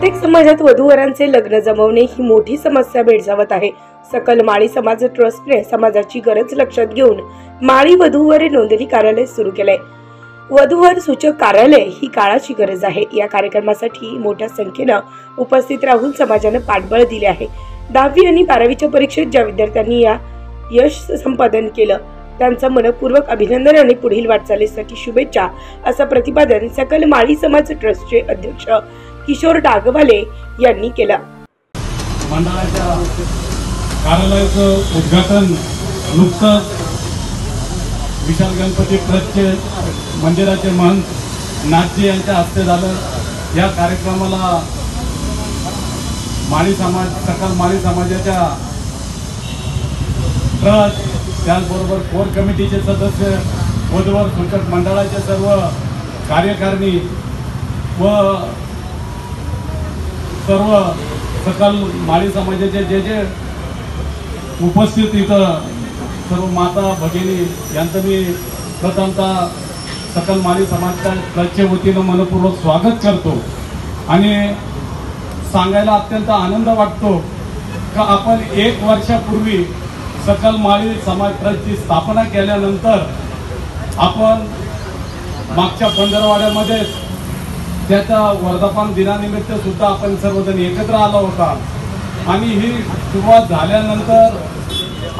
प्रत्येक समाजात वधूवरांचे लग्न जमवणे ही मोठी समस्या भेडसावत आहे। सकल माळी समाज ट्रस्टने समाजाची गरज लक्षात घेऊन माळी वधूवर नोंदणी कार्यालय सुरू केले। वधूवर सूचक कार्यालय ही काळाची गरज आहे। या कार्यक्रमासाठी मोठ्या संख्येने उपस्थित राहून समाजाने पाठबळ दिले आहे। 10वी आणि 12वीच्या परीक्षेत ज्या विद्यार्थ्यांनी या यश संपादन केलं त्यांचं मनपूर्वक अभिनंदन आणि पुढील वाटचालीसाठी शुभेच्छा असं प्रतिपादन सकल माळी समाज ट्रस्टचे अध्यक्ष किशोर डागवाले यांनी केलं। मंडळाच्या कार्यालयाचं उद्घाटन नुकतंच विशाल गणपती ट्रस्टचे मंदिराचे महंत नाथजी यांच्या हस्ते झालं। या कार्यक्रमाला माळी समाज सकल माळी समाजाच्या ट्रस्ट त्याचबरोबर कोर कमिटीचे सदस्य वधूवर सूचक मंडळाचे सर्व कार्यकारिणी व सर्व सकल माळी समाजाचे जे उपस्थित इथं सर्व माता भगिनी यांचं मी प्रथमतः सकल माळी समाजच्या ट्रस्टच्या वतीनं मनपूर्वक स्वागत करतो आणि सांगायला अत्यंत आनंद वाटतो का आपण 1 वर्षापूर्वी सकल माळी समाज ट्रस्टची स्थापना केल्यानंतर आपण मागच्या पंधरवाड्यामध्ये त्याच्या वर्धापन दिनानिमित्त सुद्धा आपण सर्वजण एकत्र आलो होता आणि ही सुरुवात झाल्यानंतर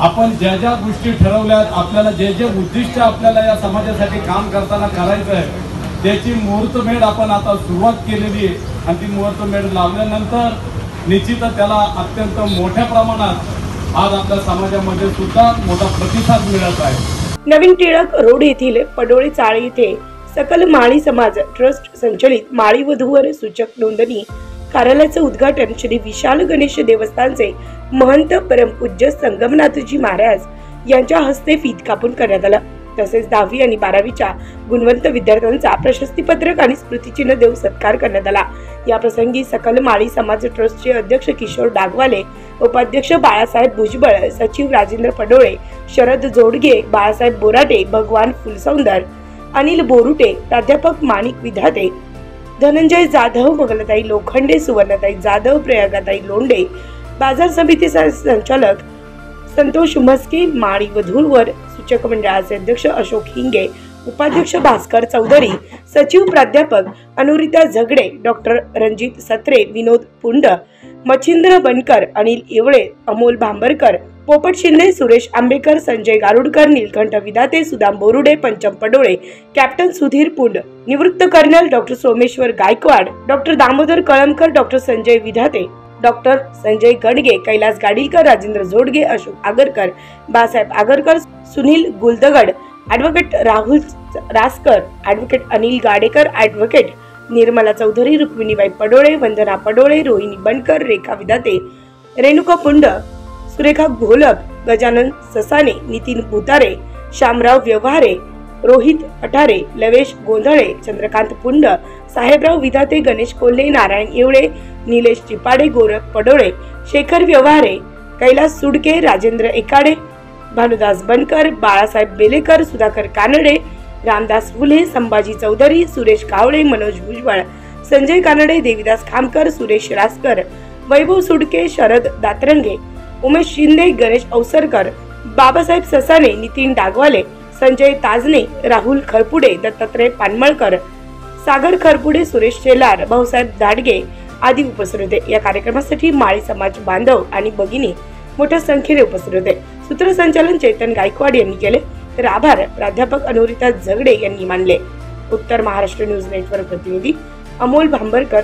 आपण ज्या ज्या गोष्टी ठरवल्यात आपल्याला जे उद्दिष्ट आपल्याला या समाजासाठी काम करताना करायचं आहे त्याची मुहूर्तमेढ आपण आता सुरुवात केलेली आहे आणि ती मुहूर्तमेढ लावल्यानंतर निश्चितच त्याला अत्यंत मोठ्या प्रमाणात आज आपल्या समाजामध्ये सुद्धा मोठा प्रतिसाद मिळत आहे। नवीन टिळक रोड येथील पडोळे चाळी येथे सकल माळी समाज ट्रस्ट संचलित माळी वधूवर सूचक नोंदणी कार्यालयाचं उद्घाटन श्री विशाल गणेश देवस्थानचे महंत परमपूज्य संगमनाथजी महाराज यांच्या हस्ते फीत कापून करण्यात आलं। तसेच 10वी आणि 12वीच्या गुणवंत विद्यार्थ्यांचा प्रशस्तीपत्रक आणि स्मृतिचिन्ह देऊन सत्कार करण्यात आला। या प्रसंगी सकल माळी समाज ट्रस्टचे अध्यक्ष किशोर डागवाले, उपाध्यक्ष बाळासाहेब भुजबळ, सचिव राजेंद्र पडोळे, शरद जोडगे, बाळासाहेब बोराटे, भगवान फुलसौंदर, अनिल बोरुटे, प्राध्यापक माणिक विधाते, धनंजय जाधव, मंगलताई लोखंडे, सुवर्णताई जाधव, प्रयागाताई लोंडे, बाजार समिती संचालक संतोष म्हस्के, माळी वधूवर सूचक मंडळाचे अध्यक्ष अशोक हिंगे, उपाध्यक्ष भास्कर चौधरी, सचिव प्राध्यापक अनुरिता झगडे, डॉक्टर रणजित सत्रे, विनोद पुंड, मच्छिंद्र बनकर, अनिल येवळे, अमोल भांबरकर, पोपट शिंदे, सुरेश आंबेकर, संजय गारुडकर, नीलकंठ विधाते, सुदाम बोरुडे, पंचम पडोळे, कॅप्टन सुधीर पुंड, निवृत्त colonel doctor Someshwar Gaikwad, doctor Damodar Kalamkar, doctor Sanjay Vidhate, doctor Sanjay Gadge, Kailas Gadilkar, Rajendra Jodge, Ashok Agarkar, Basaheb Agarkar, Sunil Guldagad, advocate Rahul Raskar, advocate Anil Gadekar, advocate Nirmala Chaudhari, Rukminibai Padole, Vandana Padole, Rohini Bankar, Rekha Vidhate, Renuka Pund, Surekha Gholap, Gajanan Sasane, Nitin Bhutare, Shamrao Vyavahare, Rohit Pathare, लवेश Gondhale, Chandrakant Pund, Sahebrao विधाते, गणेश कोल्हे, नारायण येवळे, निलेश चिपाडे, गोरख पडोळे, शेखर व्यवहारे, कैलास सुडके, राजेंद्र एकाडे, भानुदास बनकर, बाळासाहेब बेलेकर, सुधाकर कानडे, रामदास फुले, संभाजी चौधरी, सुरेश कावळे, मनोज भुजबळ, संजय कानडे, देवीदास खामकर, सुरेश रासकर, वैभव सुडके, शरद दातरंगे, उमेश शिंदे, गणेश अवसरकर, बाबासाहेब ससाने, नितीन डागवाले, संजय ताजने, राहुल खरपुडे, दत्तात्रय पानमळकर, सागर खरपुडे, सुरेश शेलार, भाऊसाहेब दाडगे आदी उपस्थित होते। या कार्यक्रमासाठी माळी समाज बांधव आणि भगिनी मोठ्या संख्येने उपस्थित होते। सूत्रसंचालन चेतन गायकवाड यांनी केले तर आभार प्राध्यापक अनुरिता झगडे यांनी मानले। उत्तर महाराष्ट्र न्यूज नेटवर्क प्रतिनिधी अमोल भांबरकर,